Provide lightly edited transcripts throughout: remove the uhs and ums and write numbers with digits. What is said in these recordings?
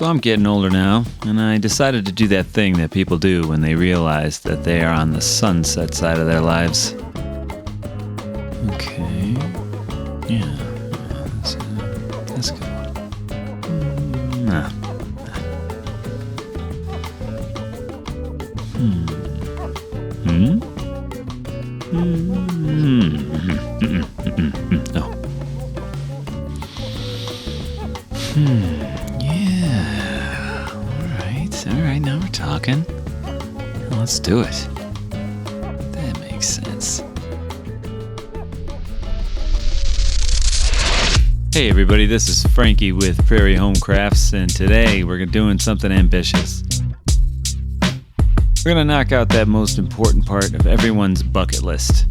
So I'm getting older now, and I decided to do that thing that people do when they realize that they are on the sunset side of their lives. Okay. Yeah. That's good. Nah. Oh. Yeah. All right, now we're talking. Let's do it. That makes sense. Hey everybody, this is Frankie with Prairie Home Crafts, and today we're doing something ambitious. We're gonna knock out that most important part of everyone's bucket list.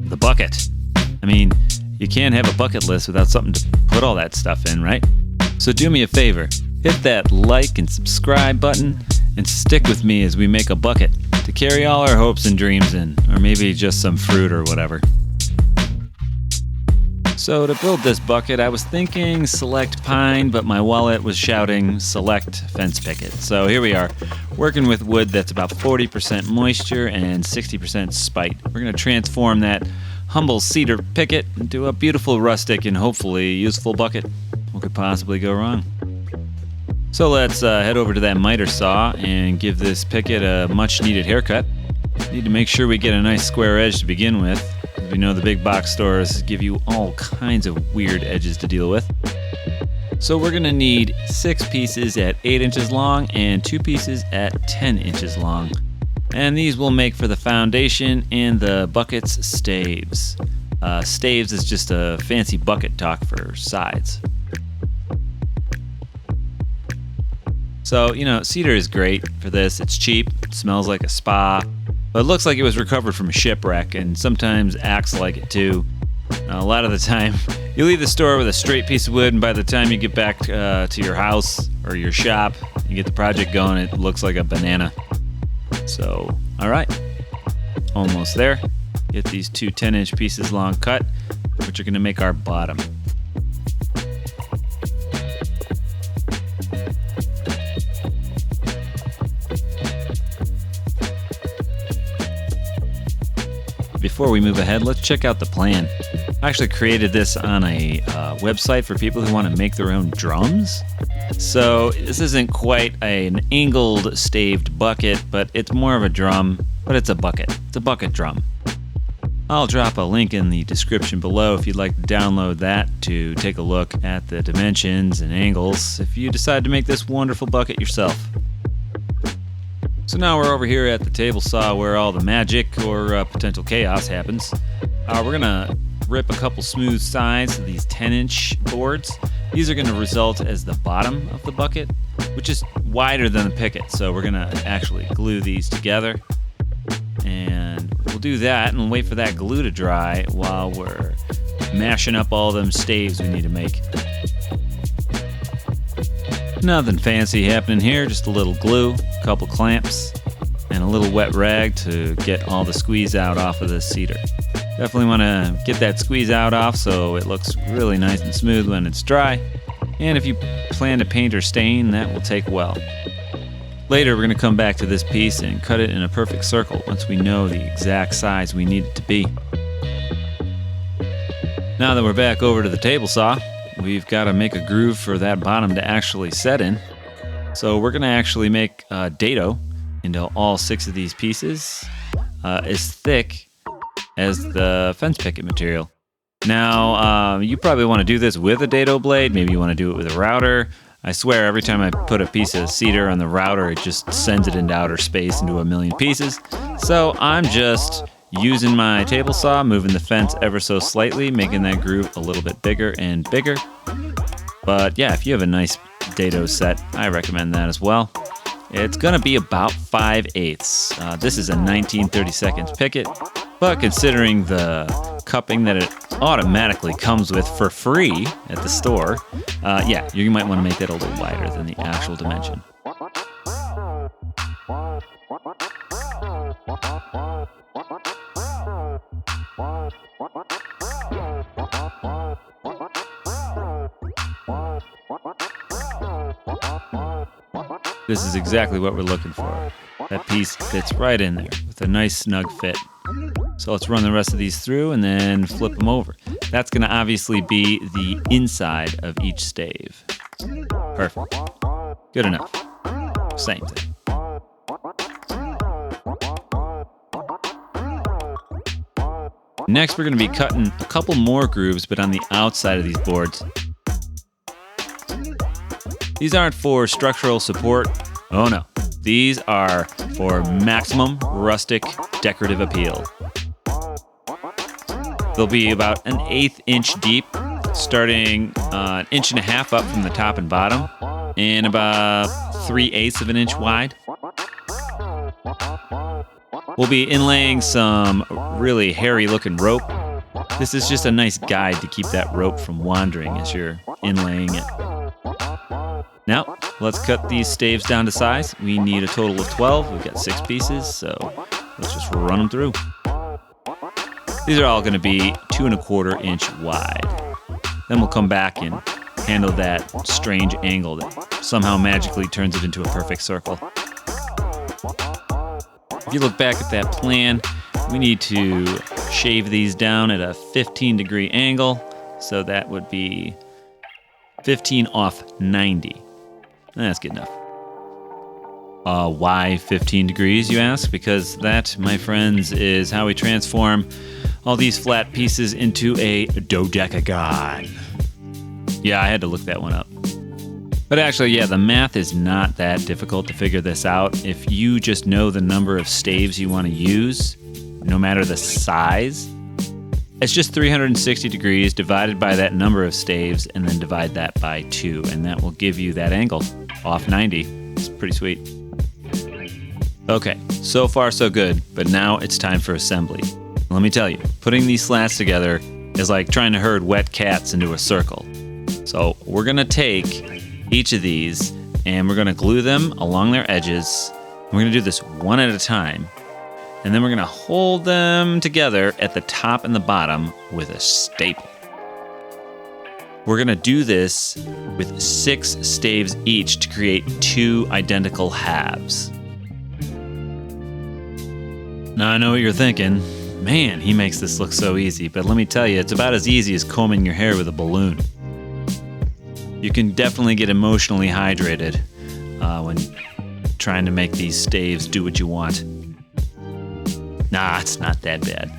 The bucket. I mean, you can't have a bucket list without something to put all that stuff in, right? So do me a favor, hit that like and subscribe button and stick with me as we make a bucket to carry all our hopes and dreams in, or maybe just some fruit or whatever. So to build this bucket, I was thinking select pine, but my wallet was shouting select fence picket. So here we are, working with wood that's about 40% moisture and 60% spite. We're going to transform that humble cedar picket into a beautiful rustic and hopefully useful bucket. What could possibly go wrong? So let's head over to that miter saw and give this picket a much needed haircut. Need to make sure we get a nice square edge to begin with. We know the big box stores give you all kinds of weird edges to deal with. So we're going to need 6 pieces at 8 inches long and 2 pieces at 10 inches long. And these will make for the foundation and the bucket's staves. Staves is just a fancy bucket talk for sides. So, cedar is great for this. It's cheap, it smells like a spa. But it looks like it was recovered from a shipwreck, and sometimes acts like it too. A lot of the time, you leave the store with a straight piece of wood, and by the time you get back to your house or your shop, you get the project going, it looks like a banana. So, alright, almost there. Get these 2 10-inch pieces long cut, which are going to make our bottom. Before we move ahead, let's check out the plan. I actually created this on a website for people who want to make their own drums. So this isn't quite an angled staved bucket, but it's more of a drum, but it's a bucket. It's a bucket drum. I'll drop a link in the description below if you'd like to download that to take a look at the dimensions and angles if you decide to make this wonderful bucket yourself. So now we're over here at the table saw where all the magic or potential chaos happens. We're going to rip a couple smooth sides of these 10-inch boards. These are going to result as the bottom of the bucket, which is wider than the picket. So we're going to actually glue these together. And we'll do that and wait for that glue to dry while we're mashing up all them staves we need to make. Nothing fancy happening here, just a little glue, a couple clamps, and a little wet rag to get all the squeeze out off of this cedar. Definitely want to get that squeeze out off so it looks really nice and smooth when it's dry. And if you plan to paint or stain, that will take well. Later we're going to come back to this piece and cut it in a perfect circle once we know the exact size we need it to be. Now that we're back over to the table saw, we've got to make a groove for that bottom to actually set in. So we're going to actually make a dado into all 6 of these pieces as thick as the fence picket material. Now, you probably want to do this with a dado blade. Maybe you want to do it with a router. I swear every time I put a piece of cedar on the router, it just sends it into outer space into a million pieces. So I'm just using my table saw, moving the fence ever so slightly, making that groove a little bit bigger and bigger. But yeah, if you have a nice dado set, I recommend that as well. It's going to be about 5/8. This is a 19/32 picket, but considering the cupping that it automatically comes with for free at the store, yeah, you might want to make that a little wider than the actual dimension. This is exactly what we're looking for. That piece fits right in there with a nice snug fit. So let's run the rest of these through and then flip them over. That's going to obviously be the inside of each stave. Perfect. Good enough. Same thing. Next, we're going to be cutting a couple more grooves, but on the outside of these boards. These aren't for structural support. Oh no. These are for maximum rustic decorative appeal. They'll be about an 1/8 inch deep, starting 1.5 inches up from the top and bottom, and about 3/8 of an inch wide. We'll be inlaying some really hairy looking rope. This is just a nice guide to keep that rope from wandering as you're inlaying it. Now, let's cut these staves down to size. We need a total of 12. We've got 6 pieces, so let's just run them through. These are all going to be 2¼ inch wide. Then we'll come back and handle that strange angle that somehow magically turns it into a perfect circle. If you look back at that plan, we need to shave these down at a 15-degree angle, so that would be 15 off 90. That's good enough. Why 15 degrees, you ask? Because that, my friends, is how we transform all these flat pieces into a dodecagon. Yeah, I had to look that one up. But actually, yeah, the math is not that difficult to figure this out. If you just know the number of staves you want to use, no matter the size, it's just 360 degrees divided by that number of staves and then divide that by 2, and that will give you that angle off 90. It's pretty sweet. Okay, so far so good, but now it's time for assembly. Let me tell you, putting these slats together is like trying to herd wet cats into a circle. So we're gonna take each of these and we're gonna glue them along their edges. We're gonna do this one at a time. And then we're gonna hold them together at the top and the bottom with a staple. We're gonna do this with 6 staves each to create 2 identical halves. Now I know what you're thinking. Man, he makes this look so easy, but let me tell you, it's about as easy as combing your hair with a balloon. You can definitely get emotionally hydrated when trying to make these staves do what you want. Nah, it's not that bad.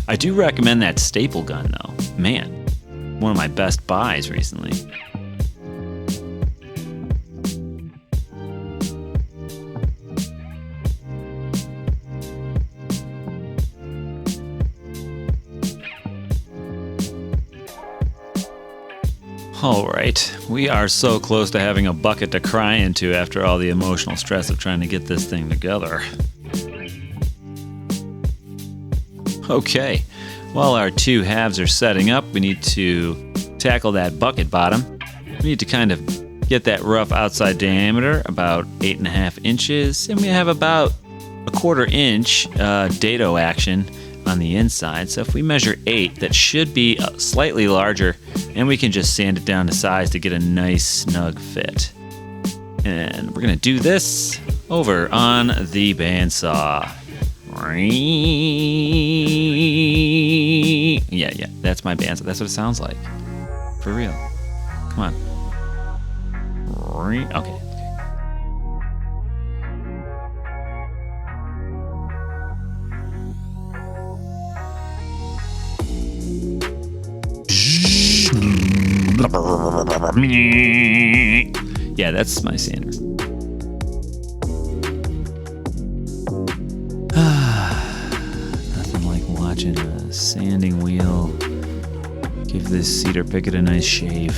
I do recommend that staple gun, though. Man, one of my best buys recently. All right, we are so close to having a bucket to cry into after all the emotional stress of trying to get this thing together. Okay, while our 2 halves are setting up, we need to tackle that bucket bottom. We need to kind of get that rough outside diameter, about 8.5 inches, and we have about 1/4 inch dado action on the inside. So if we measure 8, that should be slightly larger, and we can just sand it down to size to get a nice snug fit. And we're gonna do this over on the bandsaw. Yeah, that's my bandsaw. That's what it sounds like. For real. Come on. Okay. Yeah, that's my sander. Nothing like watching a sanding wheel give this Cedar Picket a nice shave.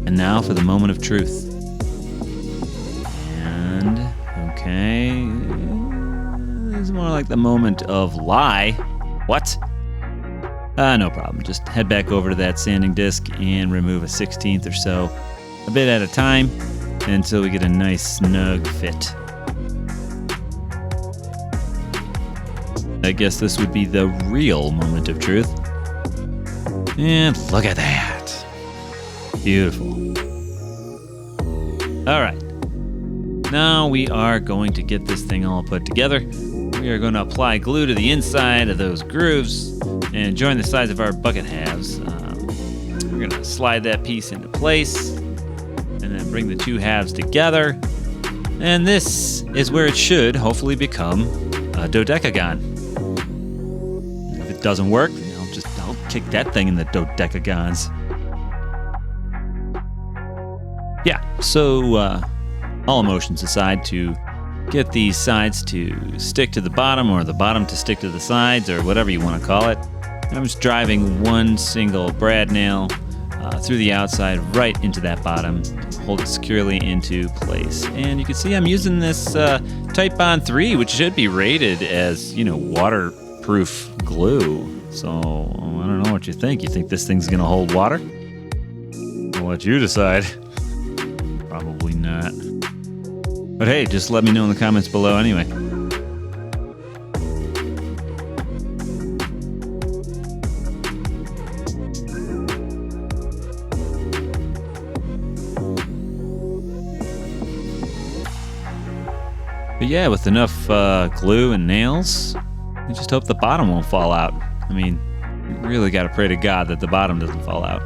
And now for the moment of truth. And, okay, this is more like the moment of lie. What? No problem. Just head back over to that sanding disc and remove a 1/16 or so, a bit at a time, until we get a nice snug fit. I guess this would be the real moment of truth. And look at that. Beautiful. All right. Now we are going to get this thing all put together. We are going to apply glue to the inside of those grooves and join the sides of our bucket halves. We're going to slide that piece into place and then bring the two halves together. And this is where it should hopefully become a dodecagon. If it doesn't work, I'll kick that thing in the dodecagons. Yeah, so all emotions aside, to get these sides to stick to the bottom or the bottom to stick to the sides or whatever you want to call it, I'm just driving one single brad nail through the outside right into that bottom to hold it securely into place. And you can see I'm using this Titebond 3, which should be rated as, waterproof glue. So I don't know what you think. You think this thing's going to hold water? I'll let you decide. Probably not. But hey, just let me know in the comments below anyway. But yeah, with enough glue and nails, I just hope the bottom won't fall out. I mean, you really got to pray to God that the bottom doesn't fall out.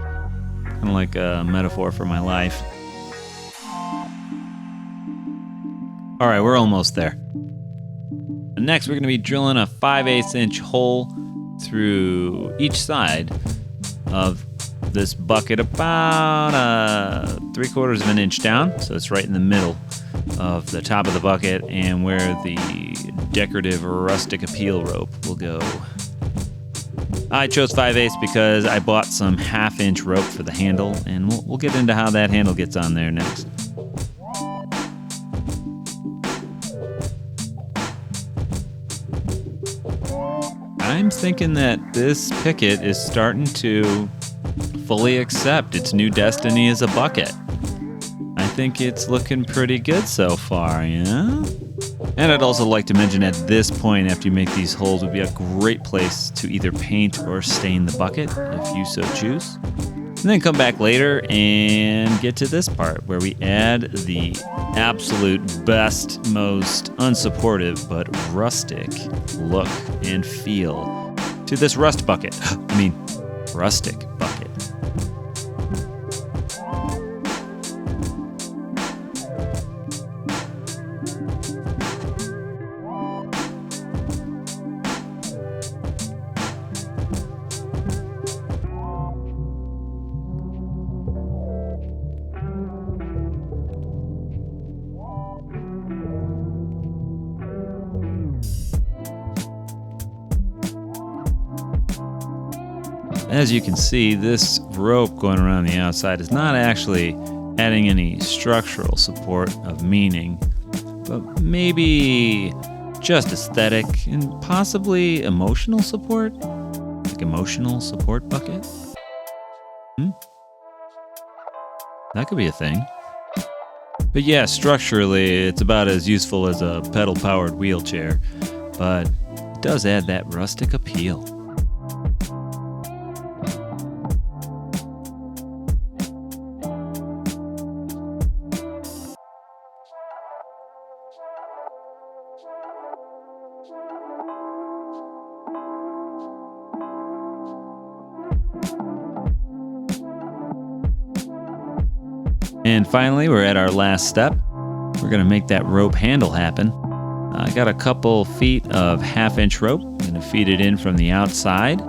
Kind of like a metaphor for my life. All right, we're almost there. Next, we're going to be drilling a 5/8 inch hole through each side of this bucket, about 3/4 of an inch down. So it's right in the middle of the top of the bucket and where the decorative rustic appeal rope will go. I chose 5/8 because I bought some 1/2 inch rope for the handle, and we'll get into how that handle gets on there next. I'm thinking that this Picket is starting to fully accept its new destiny as a bucket. I think it's looking pretty good so far, yeah? And I'd also like to mention at this point, after you make these holes, would be a great place to either paint or stain the bucket, if you so choose. And then come back later and get to this part where we add the absolute best, most unsupportive, but rustic look and feel to this rustic bucket. As you can see, this rope going around the outside is not actually adding any structural support of meaning, but maybe just aesthetic and possibly emotional support? Like emotional support bucket? That could be a thing. But yeah, structurally, it's about as useful as a pedal-powered wheelchair, but it does add that rustic appeal. And finally, we're at our last step. We're going to make that rope handle happen. I got a couple feet of 1/2 inch rope. I'm going to feed it in from the outside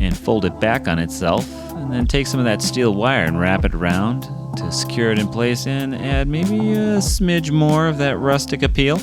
and fold it back on itself, and then take some of that steel wire and wrap it around to secure it in place and add maybe a smidge more of that rustic appeal.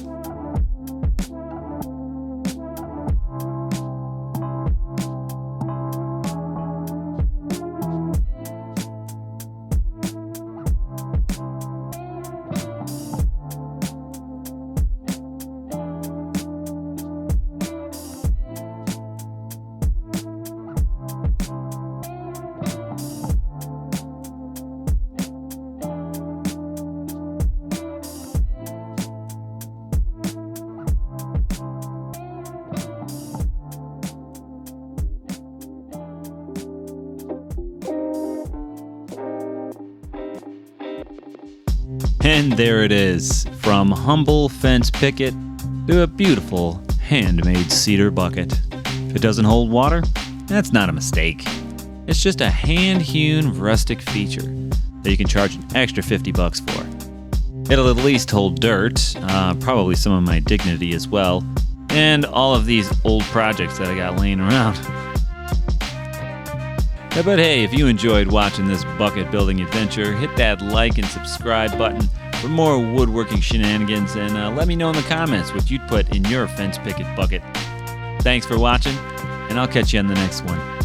And there it is, from humble fence picket to a beautiful handmade cedar bucket. If it doesn't hold water, that's not a mistake. It's just a hand-hewn rustic feature that you can charge an extra $50 for. It'll at least hold dirt, probably some of my dignity as well, and all of these old projects that I got laying around. But hey, if you enjoyed watching this bucket building adventure, hit that like and subscribe button for more woodworking shenanigans, and let me know in the comments what you'd put in your fence picket bucket. Thanks for watching, and I'll catch you on the next one.